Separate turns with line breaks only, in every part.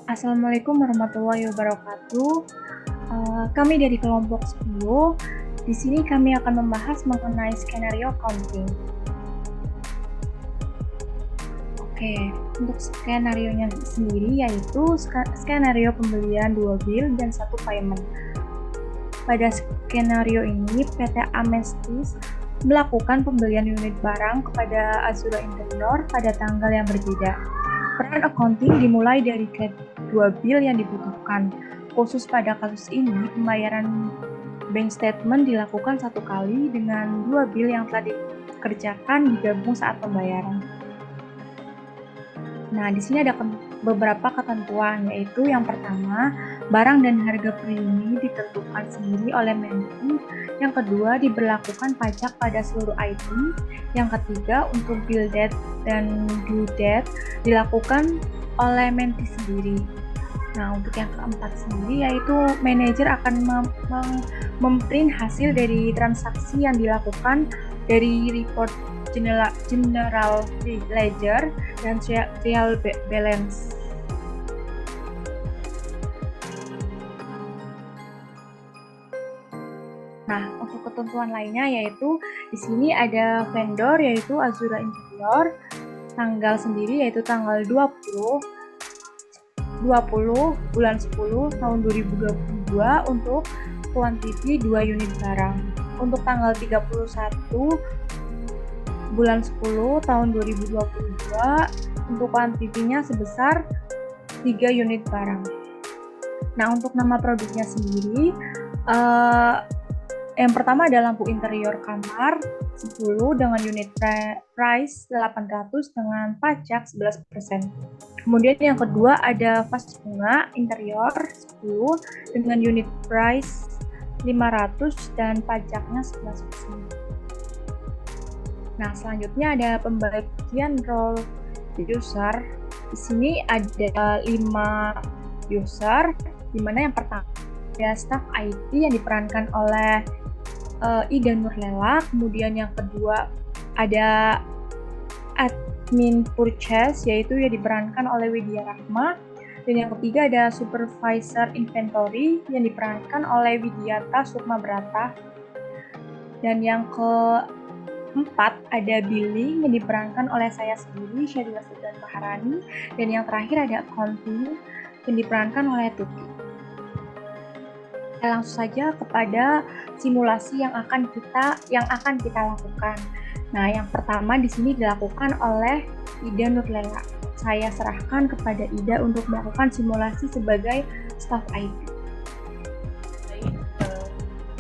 Assalamualaikum warahmatullahi wabarakatuh. Kami dari kelompok 10. Di sini kami akan membahas mengenai skenario accounting. Oke, untuk skenario-nya sendiri yaitu skenario pembelian 2 bill dan 1 payment. Pada skenario ini, PT Amestis melakukan pembelian unit barang kepada Azura Interior pada tanggal yang berbeda. Peran accounting dimulai dari kedua bill yang dibutuhkan. Khusus pada kasus ini, pembayaran bank statement dilakukan satu kali dengan 2 bill yang telah dikerjakan digabung saat pembayaran. Nah, di sini ada beberapa ketentuan, yaitu yang pertama, barang dan harga per unit ditentukan sendiri oleh Menki. Yang kedua, diberlakukan pajak pada seluruh item. Yang ketiga, untuk bill date dan due date dilakukan oleh Menki sendiri. Nah, untuk yang keempat sendiri, yaitu manajer akan memprint hasil dari transaksi yang dilakukan dari report general ledger dan trial balance. Nah, untuk ketentuan lainnya yaitu di sini ada vendor yaitu Azura Interior, tanggal sendiri yaitu tanggal 20 bulan 10 tahun 2022 untuk quantity 2 unit barang. Untuk tanggal 31 bulan 10 tahun 2022 untuk kuantitinya sebesar 3 unit barang. Nah, untuk nama produknya sendiri yang pertama ada lampu interior kamar 10 dengan unit price 800 dengan pajak 11%. Kemudian yang kedua ada vas bunga interior 10 dengan unit price 500 dan pajaknya 11%. Nah, selanjutnya ada pembagian role user. Di sini ada 5 user, di mana yang pertama ada staff IT yang diperankan oleh Ida Nurlela. Kemudian yang kedua ada admin purchase, yaitu yang diperankan oleh Widya Rahma. Dan yang ketiga ada supervisor inventory yang diperankan oleh Widyata Sukma Brata. Dan yang keempat ada billing yang diperankan oleh saya sendiri, Syadila Sudan Maharani. Dan yang terakhir ada accounting yang diperankan oleh Tuti. Langsung saja kepada simulasi yang akan kita lakukan. Nah, yang pertama di sini dilakukan oleh Ida Nurlela. Saya serahkan kepada Ida untuk melakukan simulasi sebagai staff IT.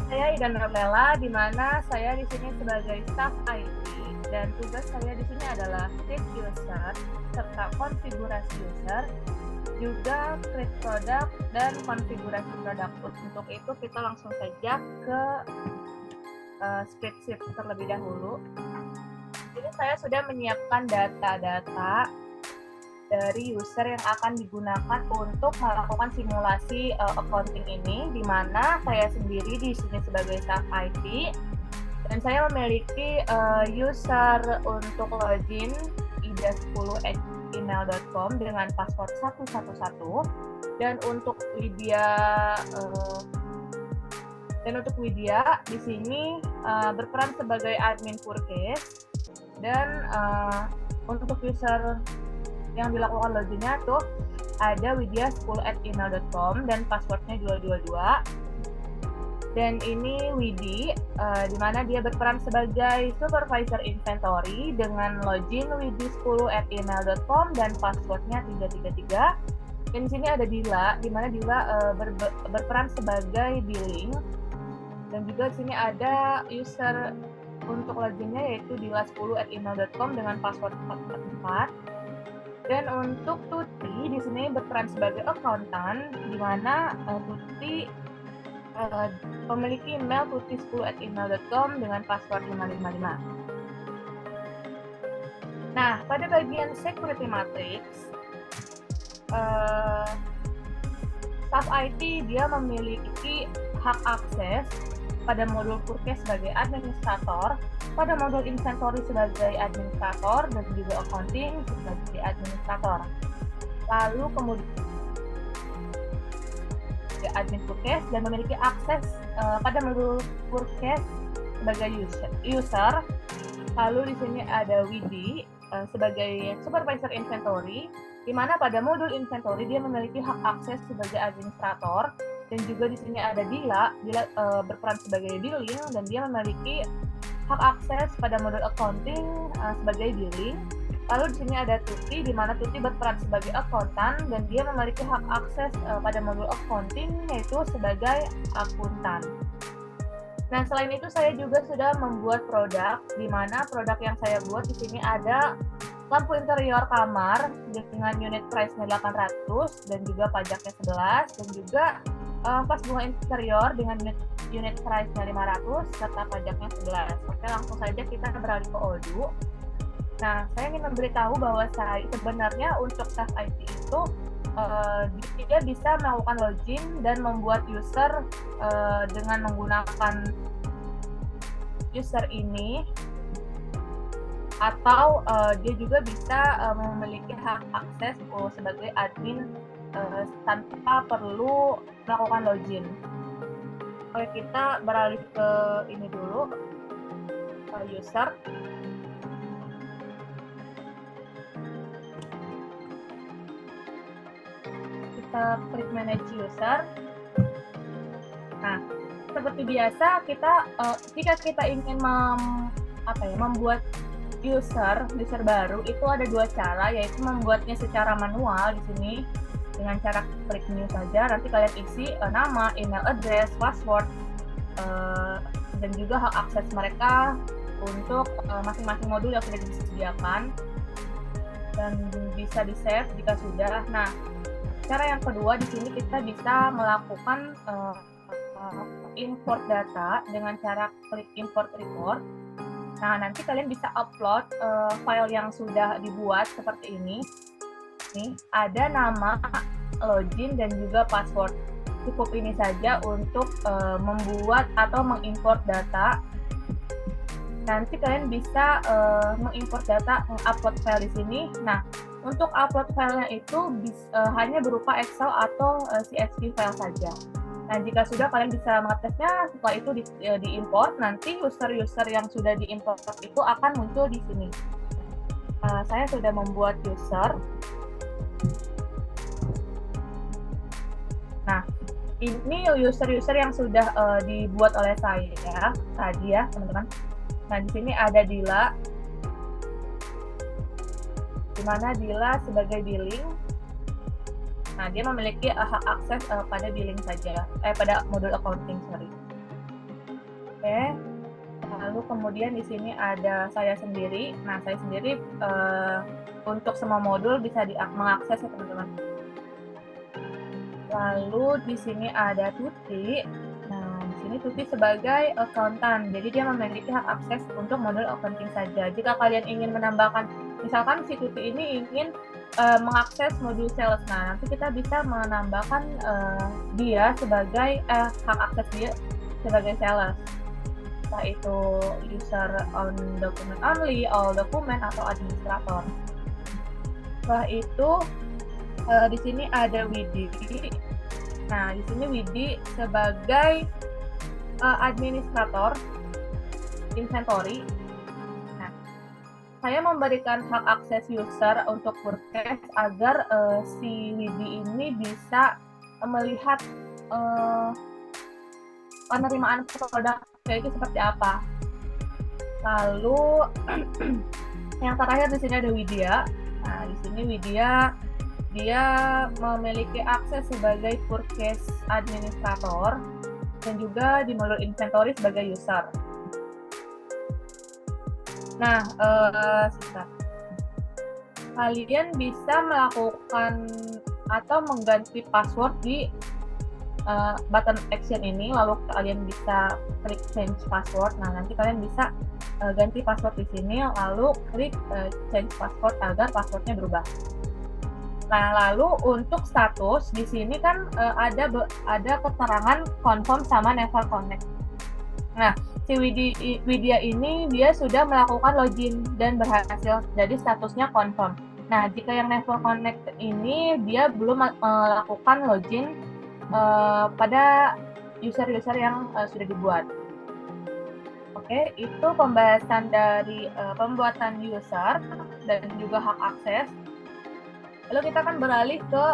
Saya Ida Nurlela, di mana saya di sini sebagai staff IT dan tugas saya di sini adalah create user serta konfigurasi user, juga create produk dan konfigurasi produk. Untuk itu kita langsung saja ke spreadsheet terlebih dahulu. Jadi saya sudah menyiapkan data-data dari user yang akan digunakan untuk melakukan simulasi accounting ini, di mana saya sendiri di sini sebagai staff IT dan saya memiliki user untuk login ida10@email.com dengan password 111 dan untuk Widya di sini berperan sebagai admin purchase dan untuk user yang dilakukan loginnya tuh ada widya10@email.com dan passwordnya 222. Dan ini Widi, di mana dia berperan sebagai supervisor inventory dengan login widi10@email.com dan passwordnya 333. Dan di sini ada Dila, di mana Dila berperan sebagai billing. Dan juga di sini ada user untuk loginnya yaitu dila10@email.com dengan password 444. Dan untuk Tuti di sini berperan sebagai accountant, di mana Tuti memiliki email tuti10@email.com dengan password 555. Nah, pada bagian security matrix, staff IT dia memiliki hak akses pada modul purchase sebagai administrator, pada modul inventory sebagai administrator, dan juga accounting sebagai administrator. Lalu kemudian sebagai admin Forecast dan memiliki akses pada modul Forecast sebagai user. Lalu di sini ada Widi sebagai supervisor inventory, di mana pada modul inventory dia memiliki hak akses sebagai administrator, dan juga di sini ada Dila berperan sebagai billing dan dia memiliki hak akses pada modul accounting sebagai billing. Lalu di sini ada Tuti, di mana Tuti berperan sebagai akuntan dan dia memiliki hak akses pada modul accounting yaitu sebagai akuntan. Nah, selain itu saya juga sudah membuat produk, di mana produk yang saya buat di sini ada lampu interior kamar dengan unit price-nya 800 dan juga pajaknya 11, dan juga vas bunga interior dengan unit price-nya 500 serta pajaknya 11. Oke, langsung saja kita beralih ke Odoo. Nah, saya ingin memberitahu bahwa sebenarnya untuk staff IT itu dia bisa melakukan login dan membuat user dengan menggunakan user ini, atau dia juga bisa memiliki hak akses sebagai admin tanpa perlu melakukan login. Oke, kita beralih ke ini dulu, user. Kita klik manage user. Nah, seperti biasa kita jika kita ingin membuat user baru itu ada dua cara, yaitu membuatnya secara manual di sini dengan cara klik new saja. Nanti kalian isi nama, email address, password, dan juga hak akses mereka untuk masing-masing modul yang sudah disediakan, dan bisa di save jika sudah. Nah, cara yang kedua di sini kita bisa melakukan import data dengan cara klik import report. Nah, nanti kalian bisa upload file yang sudah dibuat seperti ini. Nih, ada nama, login, dan juga password. Cukup ini saja untuk membuat atau mengimport data. Nanti kalian bisa mengimport data, mengupload file di sini. Nah, untuk upload filenya itu hanya berupa Excel atau CSV file saja. Nah, jika sudah, kalian bisa mengetesnya. Setelah itu diimport, nanti user-user yang sudah diimport itu akan muncul di sini. Saya sudah membuat user. Nah, ini user-user yang sudah dibuat oleh saya tadi ya, teman-teman. Nah, di sini ada Dila, di mana Dila sebagai billing. Nah, dia memiliki hak akses pada billing saja, pada modul accounting, sorry. Oke, lalu kemudian di sini ada saya sendiri. Nah, saya sendiri untuk semua modul bisa mengakses ya, teman-teman. Lalu di sini ada Tuti. Nah, di sini Tuti sebagai akuntan, jadi dia memiliki hak akses untuk modul accounting saja. Jika kalian ingin menambahkan, misalkan si Tuti ini ingin mengakses modul sales, nah nanti kita bisa menambahkan dia sebagai hak akses dia sebagai sales, entah itu user on document only, all document, atau administrator. Setelah itu di sini ada Widi. Nah, di sini Widi sebagai administrator inventory. Saya memberikan hak akses user untuk Forecast agar si Widi ini bisa melihat penerimaan produk itu seperti apa. Lalu yang terakhir di sini ada Widya. Nah, di sini Widya dia memiliki akses sebagai Forecast administrator dan juga di modul inventory sebagai user. Nah, kalian bisa melakukan atau mengganti password di button action ini, lalu kalian bisa klik change password. Nah, nanti kalian bisa ganti password di sini, lalu klik change password agar passwordnya berubah. Nah, lalu untuk status di sini kan ada keterangan confirm sama never connect. Nah, si Widya ini dia sudah melakukan login dan berhasil, jadi statusnya confirm. Nah, jika yang never connect ini dia belum melakukan login pada user-user yang sudah dibuat. Oke, itu pembahasan dari pembuatan user dan juga hak akses. Lalu kita akan beralih ke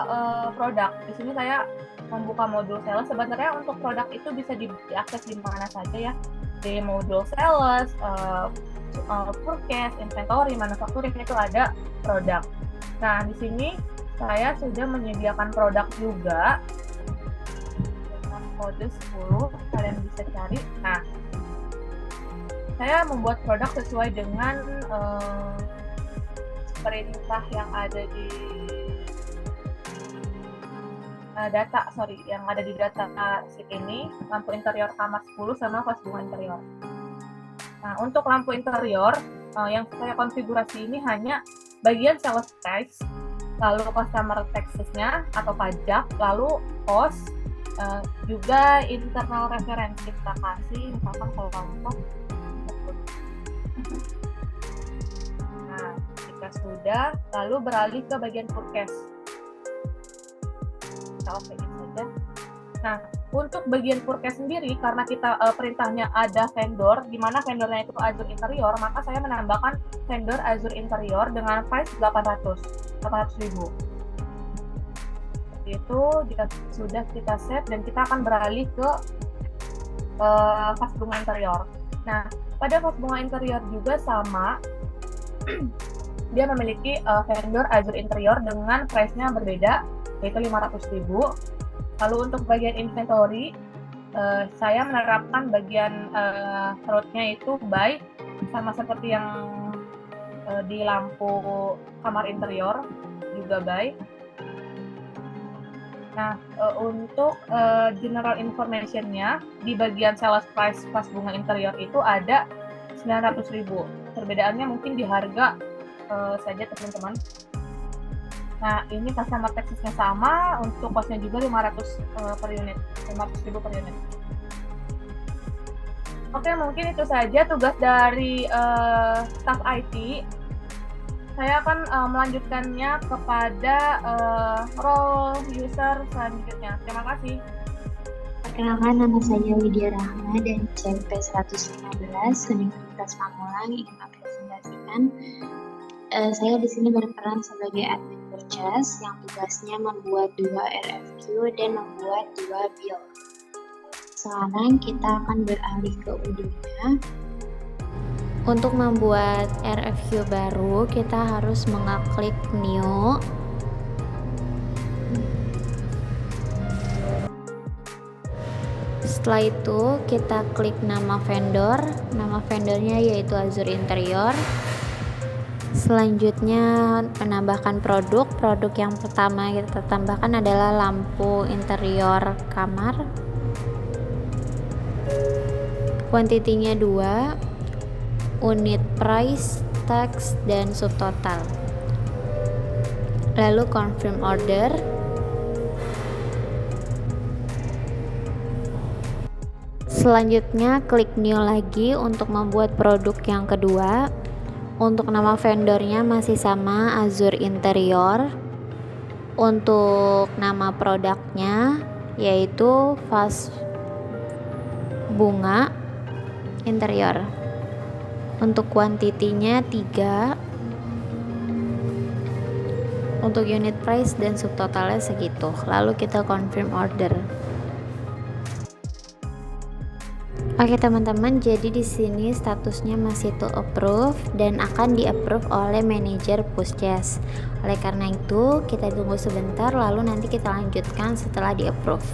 produk. Di sini saya membuka modul sales. Sebenarnya untuk produk itu bisa diakses di mana saja ya. Di modul sales, purchase, inventory, manufacturing itu ada produk. Nah, di sini saya sudah menyediakan produk juga. Dengan kode 10, kalian bisa cari. Nah, saya membuat produk sesuai dengan perintah yang ada di yang ada di data sheet ini, lampu interior kamar 10 sama vas bunga interior. Nah, untuk lampu interior yang saya konfigurasi ini hanya bagian sales price, lalu customer taxes-nya atau pajak, lalu cost, juga internal reference kita kasih, misalkan kalau kelompok. Nah, jika sudah, lalu beralih ke bagian purchase. Kita okein saja. Nah, untuk bagian purchase sendiri, karena kita perintahnya ada vendor, di mana vendornya itu Azure Interior, maka saya menambahkan vendor Azure Interior dengan price 800.000. Seperti itu, jika sudah kita save dan kita akan beralih ke vas bunga interior. Nah, pada vas bunga interior juga sama, dia memiliki vendor Azure Interior dengan price-nya berbeda, yaitu 500.000. Lalu untuk bagian inventory, saya menerapkan bagian root-nya itu buy, sama seperti yang di lampu kamar interior, juga buy. Nah, untuk general information-nya, di bagian sales price vas bunga interior itu ada 900.000. Perbedaannya mungkin di harga saja teman-teman. Nah, ini customer taxes-nya sama, untuk cost-nya juga 500.000 per unit. Oke, mungkin itu saja tugas dari staff IT. Saya akan melanjutkannya kepada role user selanjutnya. Terima kasih.
Perkenalkan, nama saya Widya Rahma dari CMP 115 Universitas Pamulang, ingin mempresentasikan. Saya di sini berperan sebagai admin purchase yang tugasnya membuat 2 RFQ dan membuat 2 bill. Sekarang kita akan beralih ke Udunya.
Untuk membuat RFQ baru, kita harus mengeklik new. Setelah itu kita klik nama vendor. Nama vendornya yaitu Azure Interior. Selanjutnya menambahkan produk. Produk yang pertama kita tambahkan adalah lampu interior kamar. Kuantitinya 2. Unit price, tax, dan subtotal. Lalu confirm order. Selanjutnya klik new lagi untuk membuat produk yang kedua. Untuk nama vendornya masih sama, Azure Interior. Untuk nama produknya yaitu vas bunga interior. Untuk kuantitinya 3. Untuk unit price dan subtotalnya segitu. Lalu kita confirm order. Oke teman-teman, jadi di sini statusnya masih to approve dan akan di-approve oleh manajer purchase. Oleh karena itu, kita tunggu sebentar lalu nanti kita lanjutkan setelah di-approve.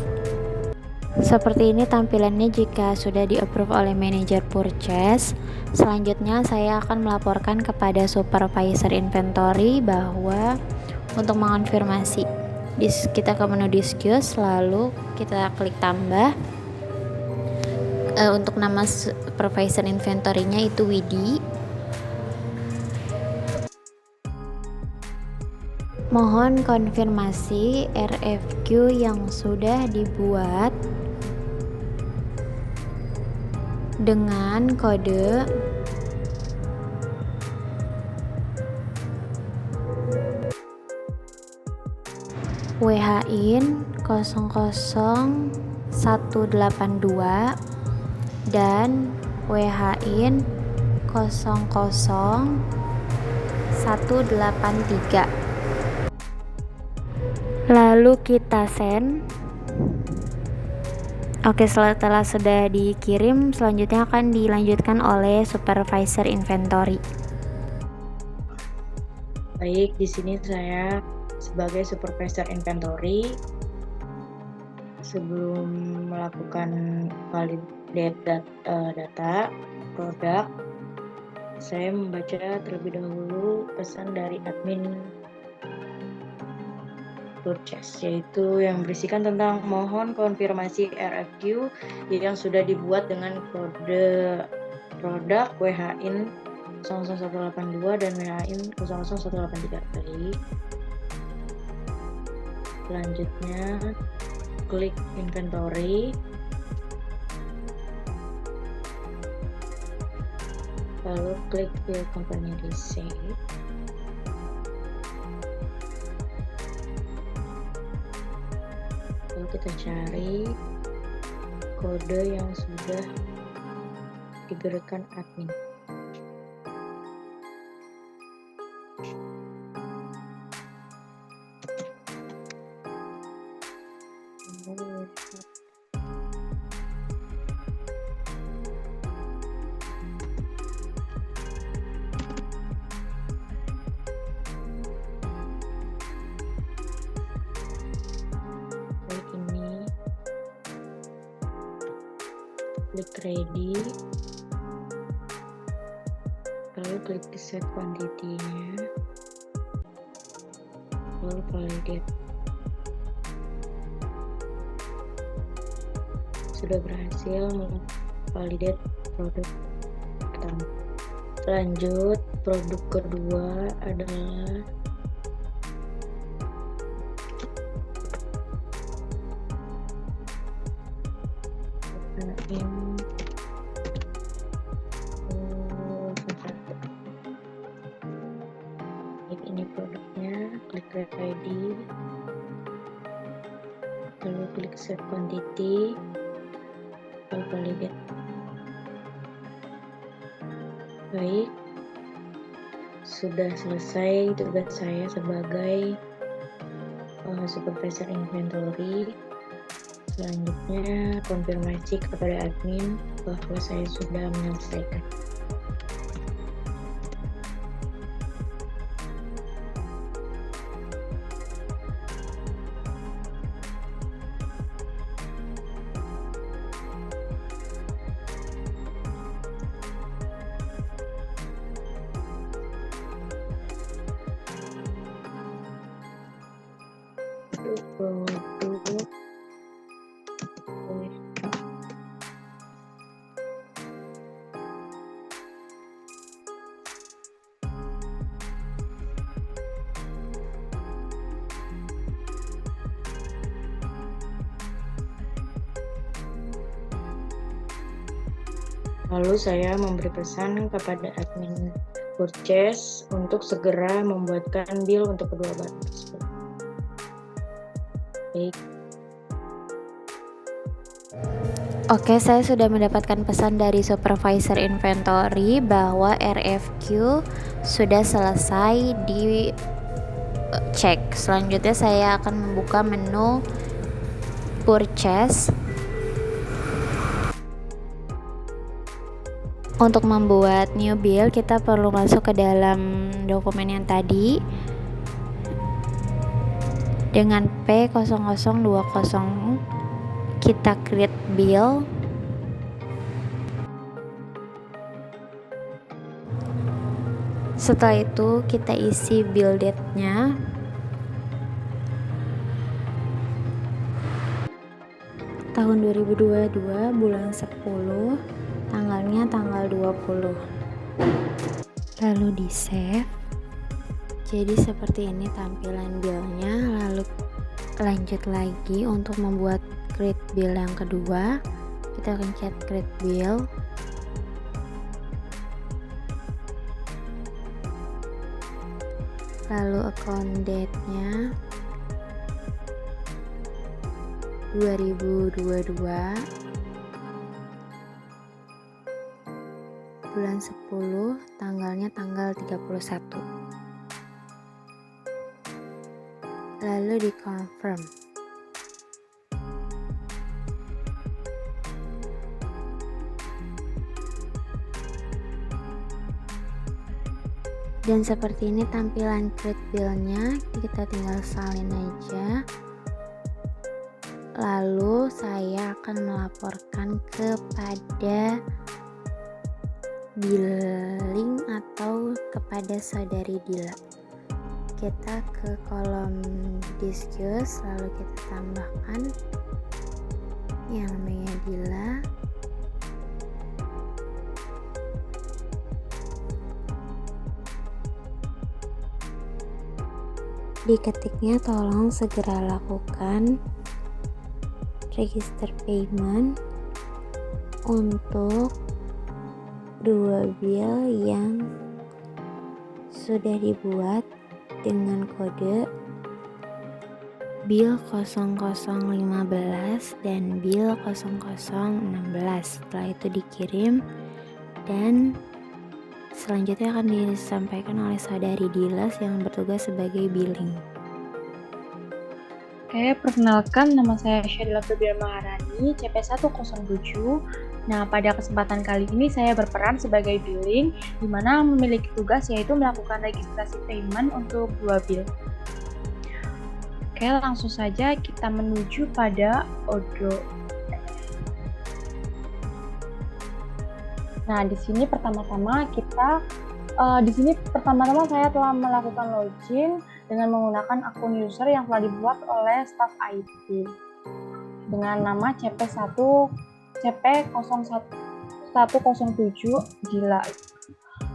Seperti ini tampilannya jika sudah di-approve oleh manajer purchase. Selanjutnya saya akan melaporkan kepada supervisor inventory bahwa untuk mengonfirmasi, kita ke menu discuss, lalu kita klik tambah. Untuk nama supervisor inventory-nya itu Widi. Mohon konfirmasi RFQ yang sudah dibuat dengan kode WHIN 00182 dan WHIN 00183. Lalu kita send. Oke, setelah sudah dikirim, selanjutnya akan dilanjutkan oleh supervisor inventory.
Baik, di sini saya sebagai supervisor inventory, sebelum melakukan validate data produk, saya membaca terlebih dahulu pesan dari admin purchase, yaitu yang berisikan tentang mohon konfirmasi RFQ yang sudah dibuat dengan kode produk WHIN 00182 dan WHIN 00183. Baik. Selanjutnya klik inventory, lalu klik view company receipt. Lalu kita cari kode yang sudah diberikan admin. Baik, ini klik ready, lalu klik set quantity-nya, lalu validate. Sudah berhasil memvalidate produk pertama. Lanjut, produk kedua adalah ini produknya, klik ready, lalu klik set quantity, lalu validate. Baik, sudah selesai tugas saya sebagai supervisor inventory. Selanjutnya konfirmasi kepada admin bahwa saya sudah menyelesaikan. Produk lalu saya memberi pesan kepada admin purchase untuk segera membuatkan bill untuk kedua barang tersebut. Baik.
Oke, saya sudah mendapatkan pesan dari supervisor inventory bahwa RFQ sudah selesai dicek. Selanjutnya saya akan membuka menu purchase. Untuk membuat new bill, kita perlu masuk ke dalam dokumen yang tadi dengan P0020. Kita create bill. Setelah itu kita isi bill date-nya. Tahun 2022, bulan 10, tanggalnya tanggal 20. Lalu di save. Jadi seperti ini tampilan billnya. Lalu lanjut lagi untuk membuat create bill yang kedua. Kita pencet create bill. Lalu account date-nya, 2022 bulan 10, tanggalnya tanggal 31. Lalu di confirm. Dan seperti ini tampilan create bill-nya, kita tinggal salin aja. Lalu saya akan melaporkan kepada billing atau kepada saudari Dila. Kita ke kolom discuss, lalu kita tambahkan yang namanya Dila. Diketiknya tolong segera lakukan register payment untuk 2 bill yang sudah dibuat dengan kode bill 0015 dan bill 0016. Setelah itu dikirim dan selanjutnya akan disampaikan oleh saudari Dilas yang bertugas sebagai billing.
Oke, perkenalkan nama saya Syadila Febriana Maharani, CP107. Nah, pada kesempatan kali ini saya berperan sebagai billing, di mana memiliki tugas yaitu melakukan registrasi payment untuk 2 bill. Oke, langsung saja kita menuju pada Odoo. Nah, di sini pertama-tama saya telah melakukan login dengan menggunakan akun user yang telah dibuat oleh staff IT dengan nama CP107 Dila.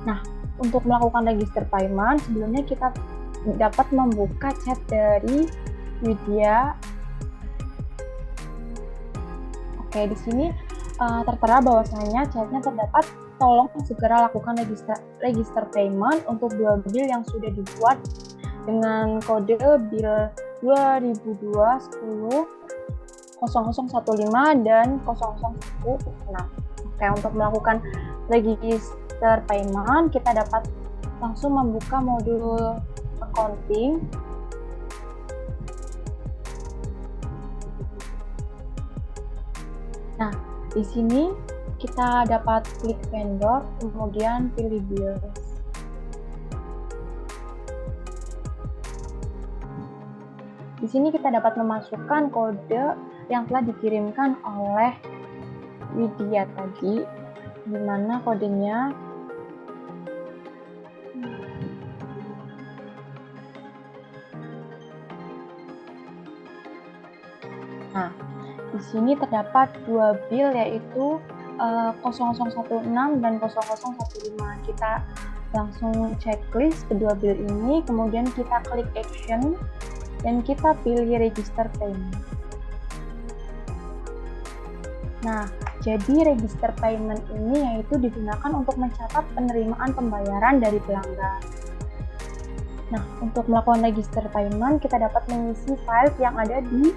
Nah, untuk melakukan register payment, sebelumnya kita dapat membuka chat dari Widya. Oke, di sini tertera bahwasanya chatnya terdapat tolong segera lakukan register payment untuk 2 bill yang sudah dibuat dengan kode bill 2002-10 0015 dan 0016. Oke, untuk melakukan register payment kita dapat langsung membuka modul accounting. Nah, di sini kita dapat klik vendor, kemudian pilih bills. Di sini kita dapat memasukkan kode yang telah dikirimkan oleh Widya tadi, di mana kodenya Nah, di sini terdapat 2 bill yaitu 0016 dan 0015. Kita langsung checklist kedua bill ini, kemudian kita klik action dan kita pilih register payment. Nah, jadi register payment ini yaitu digunakan untuk mencatat penerimaan pembayaran dari pelanggan. Nah, untuk melakukan register payment, kita dapat mengisi file yang ada di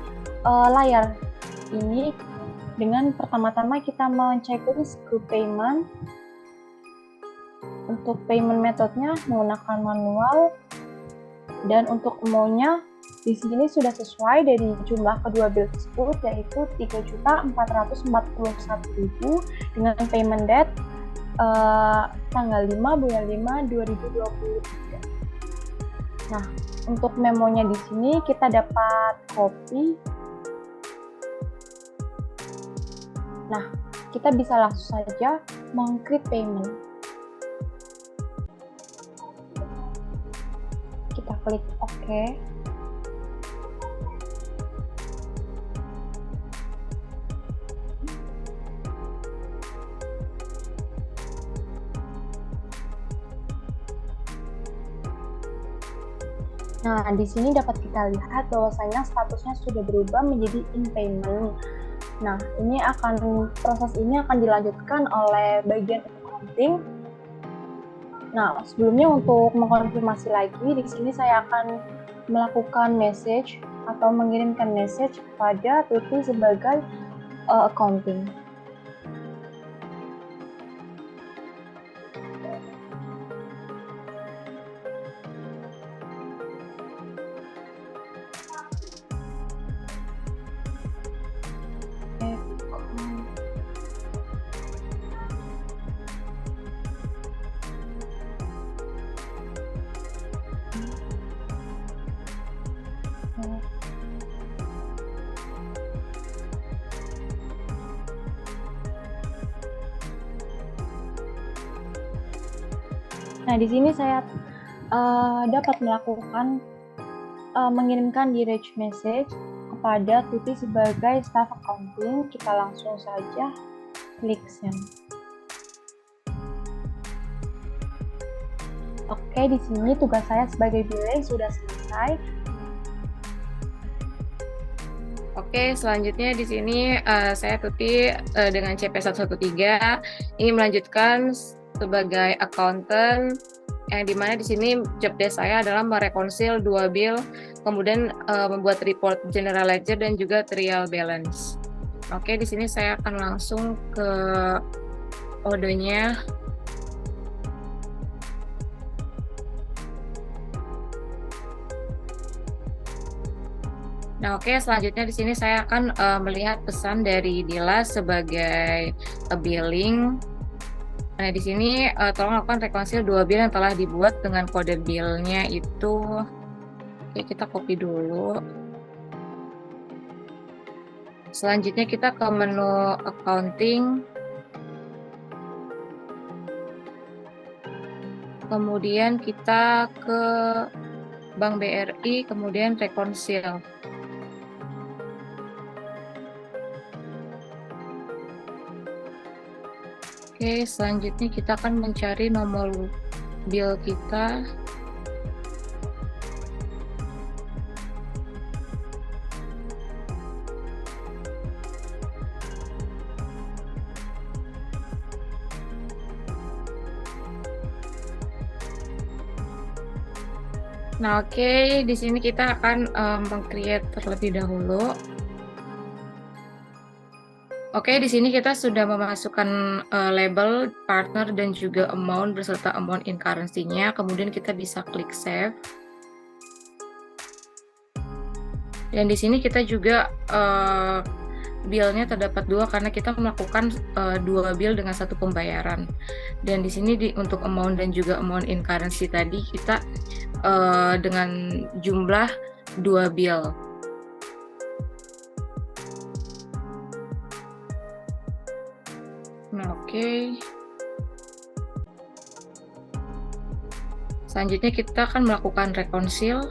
layar ini dengan pertama-tama kita men-checklist group payment. Untuk payment metodenya menggunakan manual, dan untuk amount-nya di sini sudah sesuai dari jumlah kedua bill tersebut yaitu 3.441.000 dengan payment date tanggal 5 bulan 5 2023. Nah, untuk memonya di sini kita dapat copy. Nah, kita bisa langsung saja meng-create payment. Kita klik OK. Nah, di sini dapat kita lihat bahwasanya statusnya sudah berubah menjadi in payment. Nah, proses ini akan dilanjutkan oleh bagian accounting. Nah, sebelumnya untuk mengkonfirmasi lagi, di sini saya akan melakukan message atau mengirimkan message kepada Tuti sebagai accounting. Nah, di sini saya dapat melakukan mengirimkan direct message kepada Tuti sebagai staff accounting. Kita langsung saja klik send. Oke, di sini tugas saya sebagai billing sudah selesai.
Oke, selanjutnya di sini saya Tuti dengan CP113 ingin melanjutkan sebagai accountant, yang dimana di sini job desk saya adalah merekonsil 2 bill, kemudian membuat report general ledger dan juga trial balance. Oke, di sini saya akan langsung ke kodenya. Nah, oke, selanjutnya di sini saya akan melihat pesan dari Dila sebagai billing. Nah, di sini tolong lakukan rekonsil 2 bill yang telah dibuat dengan kode billnya itu. Oke, kita copy dulu. Selanjutnya kita ke menu accounting. Kemudian kita ke Bank BRI, kemudian rekonsil. Oke, selanjutnya kita akan mencari nomor bill kita. Nah, oke, di sini kita akan meng-create terlebih dahulu. Oke, di sini kita sudah memasukkan label, partner, dan juga amount beserta amount in currency-nya. Kemudian kita bisa klik save. Dan di sini kita juga bill-nya terdapat 2 karena kita melakukan 2 bill dengan 1 pembayaran. Dan di sini untuk amount dan juga amount in currency tadi kita dengan jumlah 2 bill. Nah, oke. Selanjutnya kita akan melakukan rekonsil.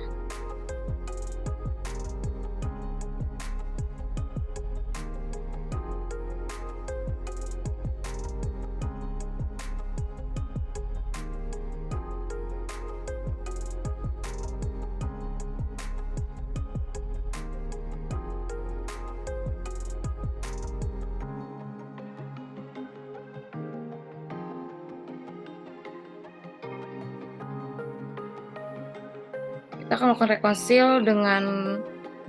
Kita akan melakukan rekonsil dengan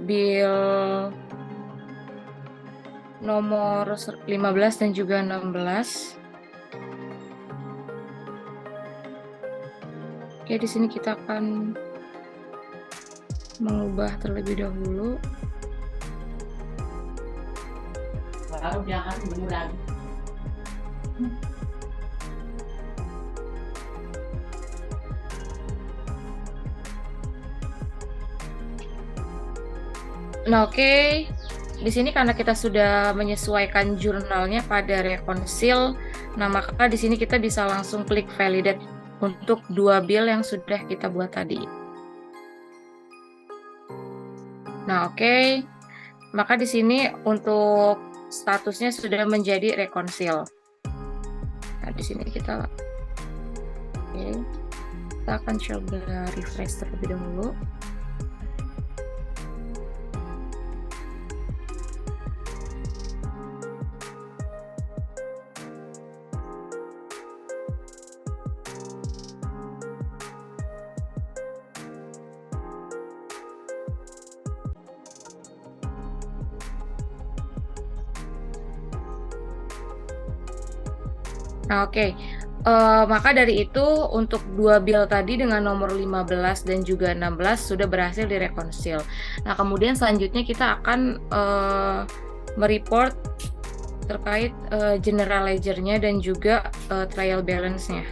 bill nomor 15 dan juga 16. Oke, di sini kita akan mengubah terlebih dahulu. Nah, oke. Di sini karena kita sudah menyesuaikan jurnalnya pada rekonsil, nah maka di sini kita bisa langsung klik validate untuk 2 bill yang sudah kita buat tadi. Nah, oke. Maka di sini untuk statusnya sudah menjadi rekonsil. Nah, di sini kita akan coba refresh terlebih dahulu. Nah, oke. Maka dari itu untuk 2 bill tadi dengan nomor 15 dan juga 16 sudah berhasil direkonsil. Nah, kemudian selanjutnya kita akan mereport terkait general ledger-nya dan juga trial balance-nya.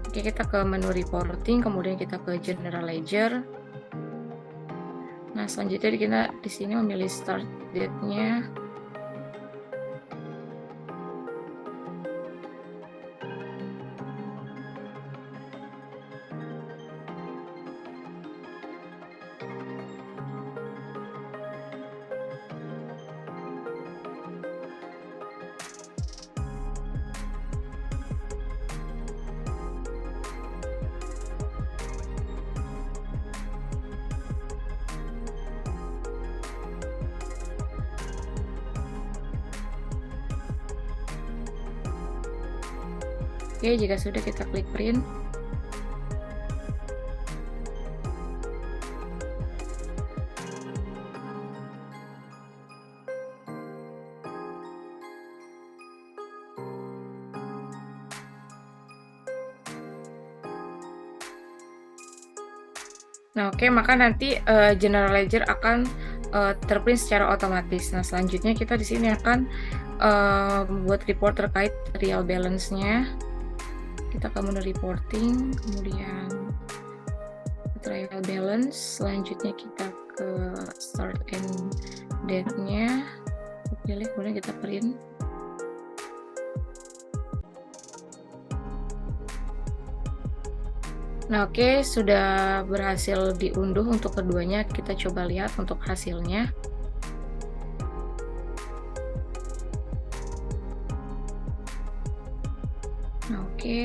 Oke, kita ke menu reporting, kemudian kita ke general ledger. Nah, selanjutnya kita di sini memilih start date-nya. Oke, jika sudah kita klik print. Nah, oke, maka nanti general ledger akan terprint secara otomatis. Nah, selanjutnya kita di sini akan membuat report terkait real balance-nya. Kita ke menu reporting, kemudian trial balance, selanjutnya kita ke start and date-nya, pilih, kemudian kita print. Nah, oke, sudah berhasil diunduh untuk keduanya. Kita coba lihat untuk hasilnya. Nah, oke.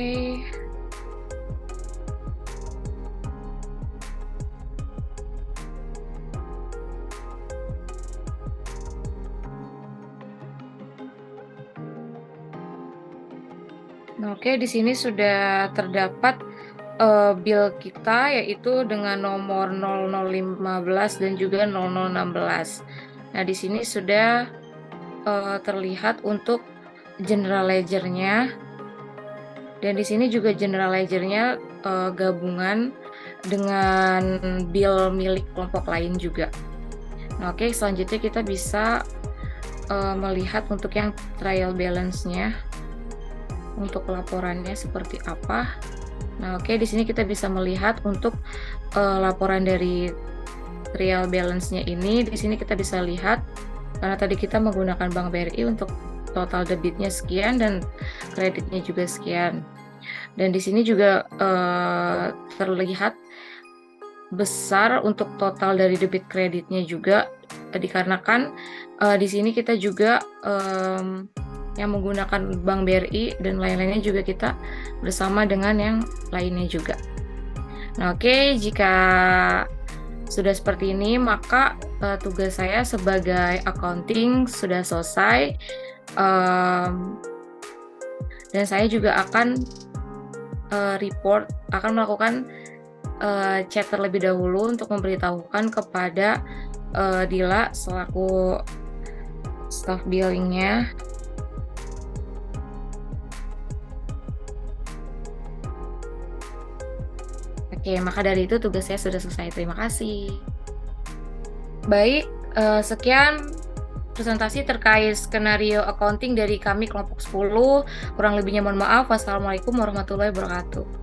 Nah, oke, di sini sudah terdapat bill kita yaitu dengan nomor 0015 dan juga 0016. Nah, di sini sudah terlihat untuk general ledger-nya, dan di sini juga general ledger-nya gabungan dengan bill milik kelompok lain juga. Nah, oke, selanjutnya kita bisa melihat untuk yang trial balance-nya, untuk laporannya seperti apa. Nah, oke, di sini kita bisa melihat untuk laporan dari trial balance-nya ini. Di sini kita bisa lihat karena tadi kita menggunakan Bank BRI untuk total debitnya sekian dan kreditnya juga sekian. Dan di sini juga terlihat besar untuk total dari debit kreditnya juga, dikarenakan di sini kita juga yang menggunakan Bank BRI dan lain-lainnya juga kita bersama dengan yang lainnya juga. Nah, oke, jika sudah seperti ini, maka tugas saya sebagai accounting sudah selesai, dan saya juga akan akan melakukan chat terlebih dahulu untuk memberitahukan kepada Dila selaku staff billing-nya. Oke, maka dari itu tugas saya sudah selesai. Terima kasih. Baik, sekian presentasi terkait skenario accounting dari kami kelompok 10. Kurang lebihnya mohon maaf. Wassalamualaikum warahmatullahi wabarakatuh.